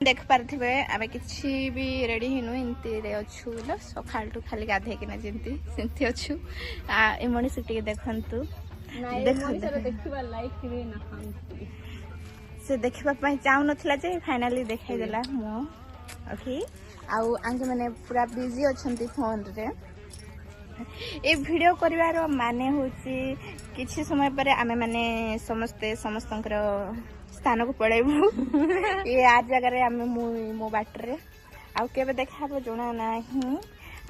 देख पारे आम कि भी रेडी हिनु इमती अच्छु सकाल खाली गाधे कि सेमती अच्छु ए मनीष टे देखु से देखा चाहू ना फाइनाली देखाईदेला मो ओके आउ आंके मैंने पूरा बिजी अच्छा फोन रे ए वीडियो करिवार माने होची किछि समय पर आमे माने समस्ते समस्तंकर स्थान को पळेबु ये आज जगह रे आमे मो बाटरे आउ केबे देखाबो जोना नाही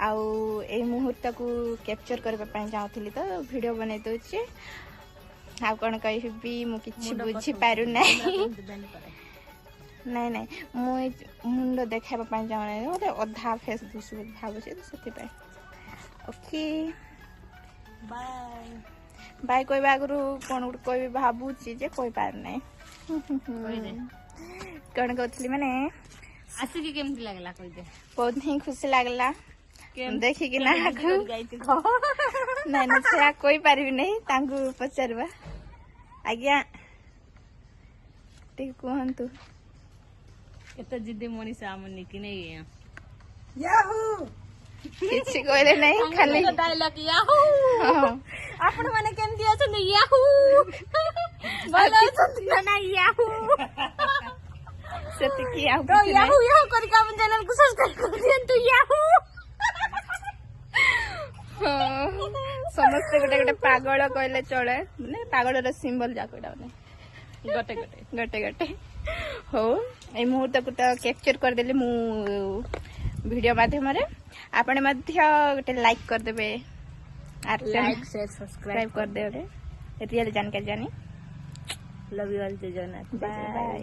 आउ ए मुहूर्त को कैप्चर करबा पय चाहथली तो वीडियो बनै दोछि आ कोन कहबी मु किछि बुझी पारु नाही नहीं नहीं मुंड देखाबा पय चाहने ओते अधा फेस दुसु भाबो से सती पाए ओके बाय बाय कोई आगु कौन गोटे कोई भावुची जे कोई पार नहीं कौन कहती मैंने आसिक केमती लागला कोई दे बहुत ही खुशी लागला देखी कि ना नहीं ना से कोई पारि नहीं तांगु पचारबा आज्ञा ठीक कहंतु एत जिद्दी मनीष आमनी कि नहीं याहू किछि कहले नहीं खाली डायलॉग याहू आपण माने केमती अछन याहू बोलो अछन ना याहू सती की याहू तो याहू याहू करी काम चैनल को सब्सक्राइब कर दियन तो याहू समस्त गोटे गोटे पागल कहले चले माने पागल रे सिंबल जा कोडा माने गोटे गोटे गोटे गोटे हो ए मुहूर्त को तो कैप्चर कर देली मु वीडियो माध्यम रे आपने मध्य गोटे लाइक कर देबे आर लाइक शेयर सब्सक्राइब कर देबे रियल जानकारी जानी लव यू ऑल जय जगन्नाथ बाय।